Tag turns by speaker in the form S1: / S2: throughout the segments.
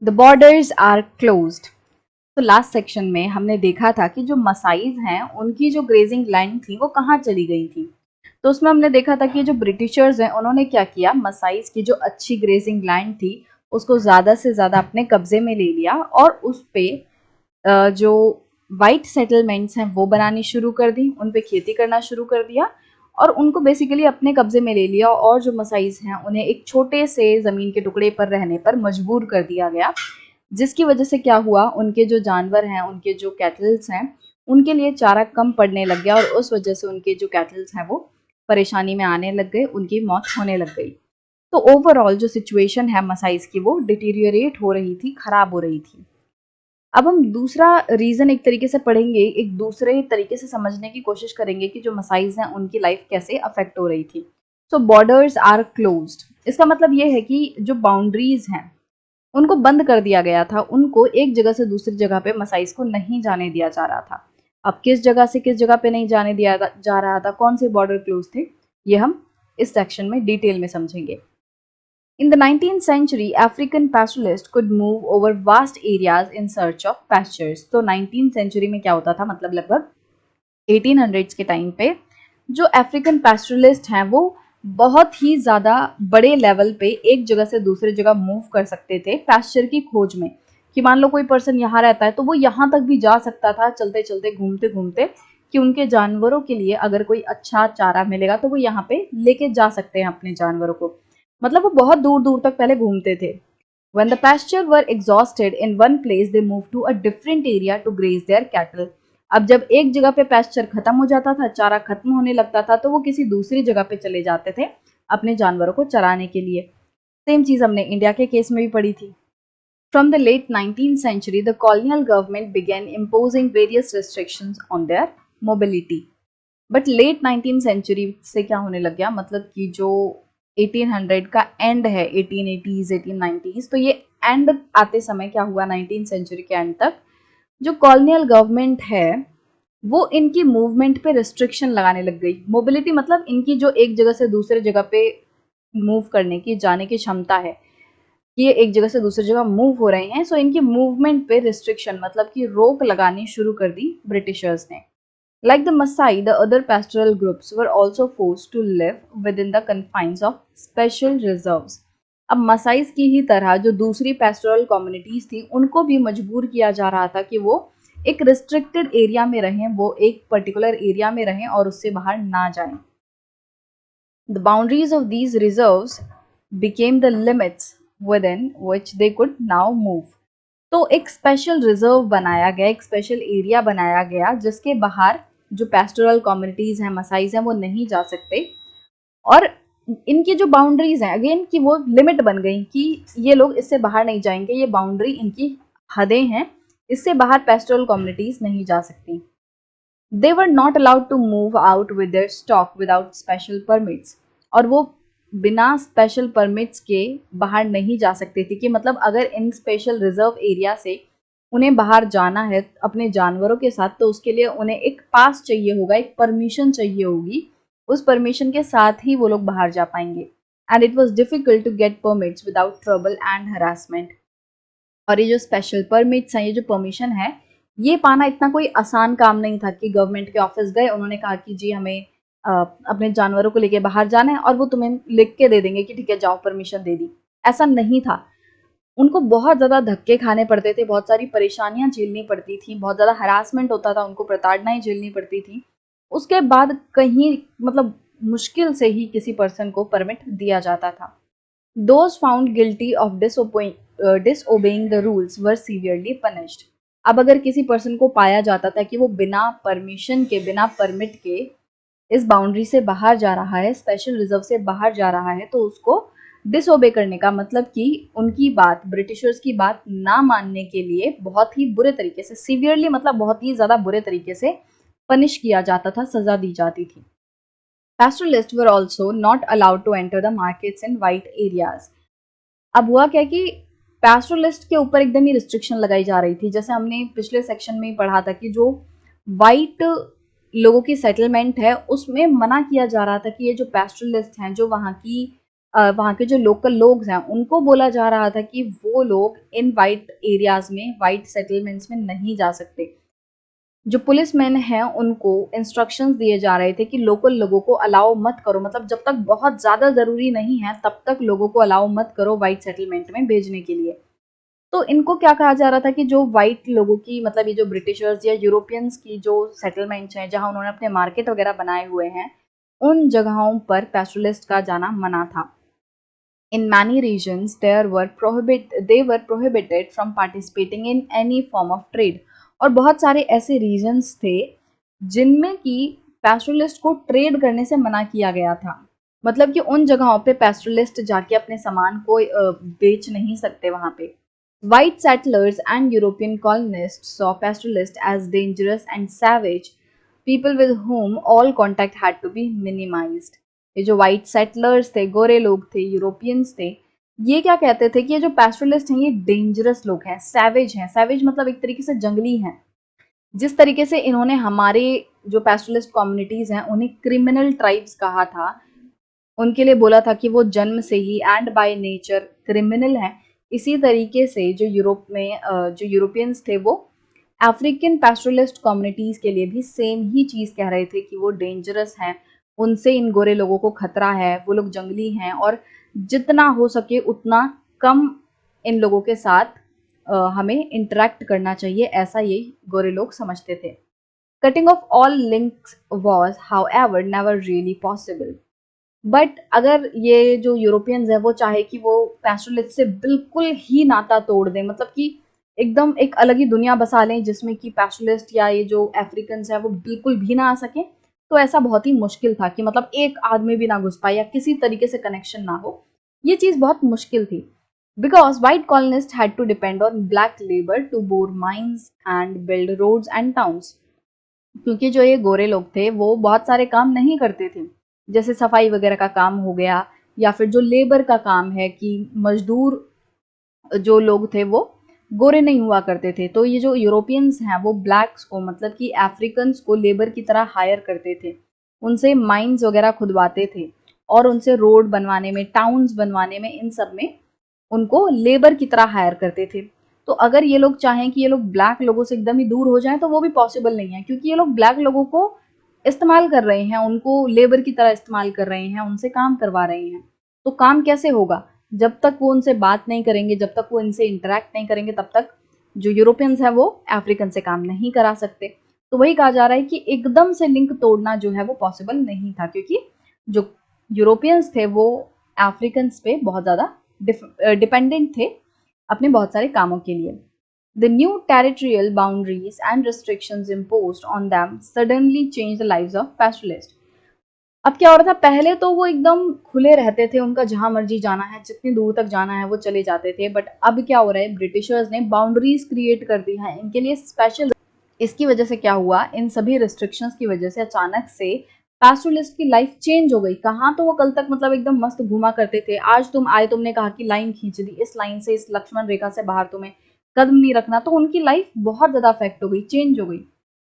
S1: The borders are closed. तो last section में हमने देखा था कि जो मसाइज हैं उनकी जो ग्रेजिंग लैंड थी वो कहाँ चली गई थी। तो उसमें हमने देखा था कि जो ब्रिटिशर्स हैं उन्होंने क्या किया, मसाइज की जो अच्छी ग्रेजिंग लैंड थी उसको ज़्यादा से ज़्यादा अपने कब्जे में ले लिया और उस पे जो वाइट सेटलमेंट्स हैं वो बनानी शुरू कर दी, उन पे खेती करना शुरू कर दिया और उनको बेसिकली अपने कब्जे में ले लिया और जो मसाइज हैं उन्हें एक छोटे से ज़मीन के टुकड़े पर रहने पर मजबूर कर दिया गया, जिसकी वजह से क्या हुआ, उनके जो जानवर हैं, उनके जो कैटल्स हैं, उनके लिए चारा कम पड़ने लग गया और उस वजह से उनके जो कैटल्स हैं वो परेशानी में आने लग गए, उनकी मौत होने लग गई। तो ओवरऑल जो सिचुएशन है मसाइज की वो डिटीरियोरेट हो रही थी, खराब हो रही थी। अब हम दूसरा रीज़न एक तरीके से पढ़ेंगे, एक दूसरे तरीके से समझने की कोशिश करेंगे कि जो मसाइज हैं उनकी लाइफ कैसे अफेक्ट हो रही थी। सो बॉर्डर्स आर क्लोज्ड, इसका मतलब ये है कि जो बाउंड्रीज हैं उनको बंद कर दिया गया था, उनको एक जगह से दूसरी जगह पे मसाइज को नहीं जाने दिया जा रहा था। अब किस जगह से किस जगह पे नहीं जाने दिया जा रहा था, कौन से बॉर्डर क्लोज थे, ये हम इस सेक्शन में डिटेल में समझेंगे। In the 19th century, African pastoralists could move over vast areas in search of pastures. तो 19th century में क्या होता था, मतलब लगभग 1800s के टाइम पे जो अफ्रीकन पैस्टरलिस्ट हैं वो बहुत ही ज़्यादा बड़े लेवल पे एक जगह से दूसरी जगह मूव कर सकते थे पैस्चर की खोज में। कि मान लो कोई पर्सन यहाँ रहता है तो वो यहाँ तक भी जा सकता था चलते चलते घूमते घूमते, कि उनके जानवरों के लिए अगर कोई अच्छा चारा मिलेगा तो वो यहाँ पे लेके जा सकते हैं अपने जानवरों को। मतलब वो बहुत दूर दूर तक पहले घूमते थे। When the pasture were exhausted in one place, they moved to a different area to graze their cattle. अब जब एक जगह पे पैस्चर खत्म हो जाता था, चारा खत्म होने लगता था, तो वो किसी दूसरी जगह पे चले जाते थे अपने जानवरों को चराने के लिए। सेम चीज हमने इंडिया के केस में भी पढ़ी थी। From the late 19th century, the colonial government began imposing various restrictions on their mobility. But late 19th century से क्या होने लग गया, मतलब कि जो 1800 का एंड है, 1880s 1890s, तो ये एंड आते समय क्या हुआ, 19th सेंचुरी के एंड तक जो कॉलोनियल गवर्नमेंट है वो इनकी मूवमेंट पे रिस्ट्रिक्शन लगाने लग गई। मोबिलिटी मतलब इनकी जो एक जगह से दूसरे जगह पे मूव करने की, जाने की क्षमता है, ये एक जगह से दूसरी जगह मूव हो रहे हैं, सो इनकी मूवमेंट पे रिस्ट्रिक्शन मतलब कि रोक लगानी शुरू कर दी ब्रिटिशर्स ने। Like the Maasai, the other pastoral groups were also forced to live within the confines of special reserves. अब मसाइज की ही तरह जो दूसरी पेस्टोरल कम्युनिटीज थी उनको भी मजबूर किया जा रहा था कि वो एक रिस्ट्रिक्टेड एरिया में रहें, वो एक पर्टिकुलर एरिया में रहें और उससे बाहर ना जाएं। The boundaries of these reserves became the limits within which they could now move. तो एक स्पेशल रिजर्व बनाया गया, एक स्पेशल एरिया बनाया गया जिसके बाहर जो पेस्टोरल कम्युनिटीज हैं, मसाइज हैं, वो नहीं जा सकते। और इनकी जो बाउंड्रीज हैं अगेन की वो लिमिट बन गई कि ये लोग इससे बाहर नहीं जाएंगे, ये बाउंड्री इनकी हदें हैं, इससे बाहर पेस्टोरल कम्युनिटीज नहीं जा सकती। They were not allowed to move out with their stock without special permits, और वो बिना स्पेशल परमिट्स के बाहर नहीं जा सकती थी। कि मतलब अगर इन स्पेशल रिजर्व एरिया से उन्हें बाहर जाना है अपने जानवरों के साथ तो उसके लिए उन्हें एक पास चाहिए होगा, एक परमिशन चाहिए होगी, उस परमिशन के साथ ही वो लोग बाहर जा पाएंगे। And it was difficult to get permits without trouble and harassment. और ये जो स्पेशल परमिट्स हैं, ये जो परमिशन है, ये पाना इतना कोई आसान काम नहीं था कि गवर्नमेंट के ऑफिस गए, उन्होंने कहा कि जी हमें अपने जानवरों को लेके बाहर जाना है और वो तुम्हें लिख के दे देंगे कि ठीक है जाओ परमिशन दे दी। ऐसा नहीं था। उनको बहुत ज़्यादा धक्के खाने पड़ते थे, बहुत सारी परेशानियां झेलनी पड़ती थी, बहुत ज़्यादा हरासमेंट होता था, उनको प्रताड़नाएं झेलनी पड़ती थी। उसके बाद कहीं मतलब मुश्किल से ही किसी पर्सन को परमिट दिया जाता था। Those found guilty of disobeying the rules were severely punished. अब अगर किसी पर्सन को पाया जाता था कि वो बिना परमिशन के, बिना परमिट के इस बाउंड्री से बाहर जा रहा है, स्पेशल रिजर्व से बाहर जा रहा है, तो उसको डिसओबे करने का मतलब कि उनकी बात, ब्रिटिशर्स की बात ना मानने के लिए बहुत ही बुरे तरीके से, सीवियरली मतलब बहुत ही ज़्यादा बुरे तरीके से पनिश किया जाता था, सज़ा दी जाती थी। Pastoralists were also not allowed to enter the markets in white areas. अब हुआ क्या कि पैस्टोरलिस्ट के ऊपर एकदम ही रिस्ट्रिक्शन लगाई जा रही थी। जैसे हमने पिछले सेक्शन में ही पढ़ा था कि जो वाइट लोगों की सेटलमेंट है उसमें मना किया जा रहा था कि ये जो पैस्टोरलिस्ट हैं, जो वहाँ की वहाँ के जो लोकल लोग हैं उनको बोला जा रहा था कि वो लोग इन वाइट एरियाज में, वाइट सेटलमेंट्स में नहीं जा सकते। जो पुलिसमैन हैं उनको इंस्ट्रक्शंस दिए जा रहे थे कि लोकल लोगों को अलाउ मत करो, मतलब जब तक बहुत ज़्यादा ज़रूरी नहीं है तब तक लोगों को अलाउ मत करो वाइट सेटलमेंट में भेजने के लिए। तो इनको क्या कहा जा रहा था कि जो वाइट लोगों की, मतलब ये जो ब्रिटिशर्स या यूरोपियंस की जो सेटलमेंट्स हैं जहाँ उन्होंने अपने मार्केट वगैरह बनाए हुए हैं, उन जगहों पर पैस्टोरलिस्ट का जाना मना था। In many regions, they were prohibited from participating in any form of trade. और बहुत सारे ऐसे रीजन्स थे जिनमें कि पैस्टोरलिस्ट को ट्रेड करने से मना किया गया था। मतलब कि उन जगहों पे पैस्टोरलिस्ट जाके अपने सामान को बेच नहीं सकते वहाँ पे। White settlers and European colonists saw pastoralists as dangerous and savage people with whom all contact had to be minimized. ये जो वाइट सेटलर्स थे, गोरे लोग थे, यूरोपियंस थे, ये क्या कहते थे कि ये जो पैस्टोरलिस्ट हैं ये डेंजरस लोग हैं, सैवेज हैं। सैवेज मतलब एक तरीके से जंगली हैं। जिस तरीके से इन्होंने हमारे जो पैस्टोरलिस्ट कम्युनिटीज हैं उन्हें क्रिमिनल ट्राइब्स कहा था, उनके लिए बोला था कि वो जन्म से ही एंड बाय नेचर क्रिमिनल हैं, इसी तरीके से जो यूरोप में जो यूरोपियंस थे वो अफ्रीकन पैस्टोरलिस्ट कम्युनिटीज के लिए भी सेम ही चीज़ कह रहे थे कि वो डेंजरस हैं, उनसे इन गोरे लोगों को खतरा है, वो लोग जंगली हैं और जितना हो सके उतना कम इन लोगों के साथ हमें इंटरेक्ट करना चाहिए, ऐसा ये गोरे लोग समझते थे। Cutting of all links was however never really possible. But अगर ये जो यूरोपियंस है वो चाहे कि वो पैस्टोरलिस्ट से बिल्कुल ही नाता तोड़ दें, मतलब कि एकदम एक अलग ही दुनिया बसा लें जिसमें कि पैस्टोरलिस्ट या ये जो अफ्रीकन है वो बिल्कुल भी ना आ सके, तो ऐसा बहुत ही मुश्किल था कि मतलब एक आदमी भी ना घुस पाए या किसी तरीके से कनेक्शन ना हो। ये चीज़ बहुत मुश्किल थी because white colonist had to depend on black labour to bore mines and build roads and towns. क्योंकि जो ये गोरे लोग थे वो बहुत सारे काम नहीं करते थे, जैसे सफाई वगैरह का काम हो गया या फिर जो लेबर का काम है कि मजदूर जो लोग थे वो गोरे नहीं हुआ करते थे। तो ये जो यूरोपियंस हैं वो ब्लैक्स को, मतलब कि अफ्रीकन्स को लेबर की तरह हायर करते थे, उनसे माइंस वगैरह खुदवाते थे और उनसे रोड बनवाने में, टाउन्स बनवाने में, इन सब में उनको लेबर की तरह हायर करते थे। तो अगर ये लोग चाहें कि ये लोग ब्लैक लोगों से एकदम ही दूर हो जाएं तो वो भी पॉसिबल नहीं है, क्योंकि ये लोग ब्लैक लोगों को इस्तेमाल कर रहे हैं, उनको लेबर की तरह इस्तेमाल कर रहे हैं, उनसे काम करवा रहे हैं। तो काम कैसे होगा? जब तक वो उनसे बात नहीं करेंगे, जब तक वो इनसे इंटरेक्ट नहीं करेंगे, तब तक जो यूरोपियंस है वो अफ्रीकन से काम नहीं करा सकते। तो वही कहा जा रहा है कि एकदम से लिंक तोड़ना जो है वो पॉसिबल नहीं था, क्योंकि जो यूरोपियंस थे वो अफ्रीकन्स पे बहुत ज़्यादा डिपेंडेंट थे अपने बहुत सारे कामों के लिए। The new territorial boundaries and restrictions imposed on them suddenly changed the lives of pastoralists. अब क्या हो रहा था, पहले तो वो एकदम खुले रहते थे, उनका जहां मर्जी जाना है, जितनी दूर तक जाना है वो चले जाते थे। बट अब क्या हो रहा है, ब्रिटिशर्स ने बाउंड्रीज क्रिएट कर दी हैं इनके लिए स्पेशल। इसकी वजह से क्या हुआ, इन सभी रिस्ट्रिक्शंस की वजह से अचानक से पैस्टोरलिस्ट की लाइफ चेंज हो गई। कहाँ तो वो कल तक मतलब एकदम मस्त घूमा करते थे, आज तुम आए, तुमने कहा कि लाइन खींच दी, इस लाइन से, इस लक्ष्मण रेखा से बाहर तुम्हें कदम नहीं रखना, तो उनकी लाइफ बहुत ज़्यादा अफेक्ट हो गई, चेंज हो गई।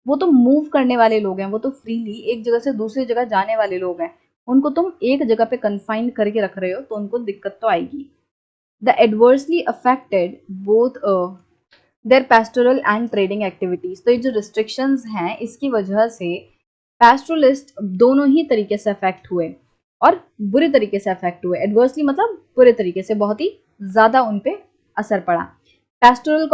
S1: वो तो मूव करने वाले लोग हैं, वो तो फ्रीली एक जगह से दूसरी जगह जाने वाले लोग हैं, उनको तुम एक जगह पे कन्फाइंड करके रख रहे हो तो उनको दिक्कत तो आएगी। The adversely affected both their pastoral and trading activities. तो ये जो रिस्ट्रिक्शंस हैं इसकी वजह से पैस्टोरलिस्ट दोनों ही तरीके से अफेक्ट हुए और बुरे तरीके से अफेक्ट हुए। एडवर्सली मतलब बुरे तरीके से, बहुत ही ज़्यादा उन पे असर पड़ा। पेस्टोरल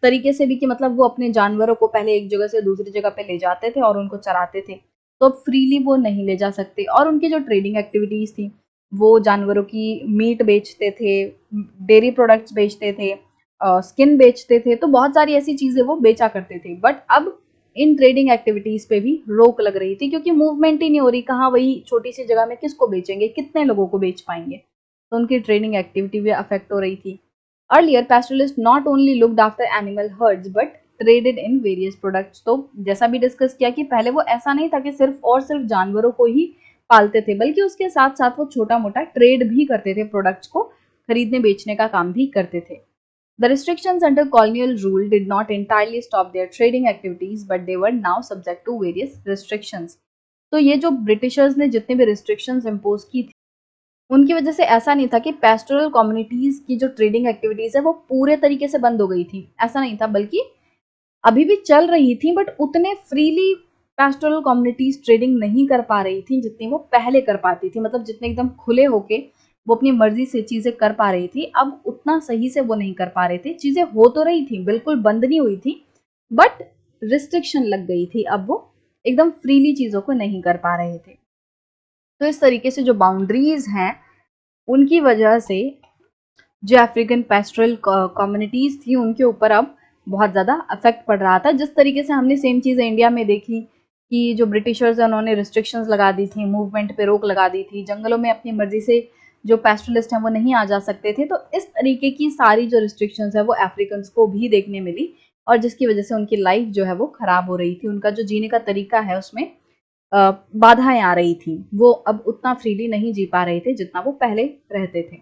S1: तरीके से भी कि मतलब वो अपने जानवरों को पहले एक जगह से दूसरी जगह पे ले जाते थे और उनको चराते थे, तो अब फ्रीली वो नहीं ले जा सकते। और उनकी जो ट्रेडिंग एक्टिविटीज़ थी, वो जानवरों की मीट बेचते थे, डेयरी प्रोडक्ट्स बेचते थे, स्किन बेचते थे, तो बहुत सारी ऐसी चीज़ें वो बेचा करते थे। बट अब इन ट्रेडिंग एक्टिविटीज़ पे भी रोक लग रही थी, क्योंकि मूवमेंट ही नहीं हो रही, कहाँ वही छोटी सी जगह में किसको बेचेंगे, कितने लोगों को बेच पाएंगे, तो उनकी ट्रेडिंग एक्टिविटी भी अफेक्ट हो रही थी। Earlier, pastoralists not only looked after animal herds but traded in various products. तो जैसा भी डिस्कस किया कि पहले वो ऐसा नहीं था कि सिर्फ और सिर्फ जानवरों को ही पालते थे, बल्कि उसके साथ साथ वो छोटा मोटा ट्रेड भी करते थे, प्रोडक्ट्स को खरीदने बेचने का काम भी करते थे। The restrictions under colonial rule did not entirely stop their trading activities, but they were now subject to various restrictions. तो ये जो ब्रिटिशर्स ने जितने भी restrictions impose की थी उनकी वजह से ऐसा नहीं था कि पेस्टोरल कम्युनिटीज की जो ट्रेडिंग एक्टिविटीज है वो पूरे तरीके से बंद हो गई थी, ऐसा नहीं था, बल्कि अभी भी चल रही थी, बट उतने फ्रीली पेस्टोरल कम्युनिटीज ट्रेडिंग नहीं कर पा रही थी जितनी वो पहले कर पाती थी। मतलब जितने एकदम खुले होके वो अपनी मर्जी से चीजें कर पा रही थी, अब उतना सही से वो नहीं कर पा रहे थे। चीजें हो तो रही थी, बिल्कुल बंद नहीं हुई थी, बट रिस्ट्रिक्शन लग गई थी, अब वो एकदम फ्रीली चीजों को नहीं कर पा रहे थे। तो इस तरीके से जो बाउंड्रीज हैं उनकी वजह से जो अफ्रीकन पेस्टोरल कम्युनिटीज थी उनके ऊपर अब बहुत ज़्यादा अफेक्ट पड़ रहा था। जिस तरीके से हमने सेम चीज़ें इंडिया में देखी कि जो ब्रिटिशर्स हैं उन्होंने रिस्ट्रिक्शंस लगा दी थी, मूवमेंट पे रोक लगा दी थी, जंगलों में अपनी मर्जी से जो पेस्टरलिस्ट हैं वो नहीं आ जा सकते थे। तो इस तरीके की सारी जो रिस्ट्रिक्शंस है वो अफ्रीकन्स को भी देखने मिली, और जिसकी वजह से उनकी लाइफ जो है वो खराब हो रही थी। उनका जो जीने का तरीका है उसमें बाधाएं आ रही थी, वो अब उतना फ्रीली नहीं जी पा रहे थे जितना वो पहले रहते थे।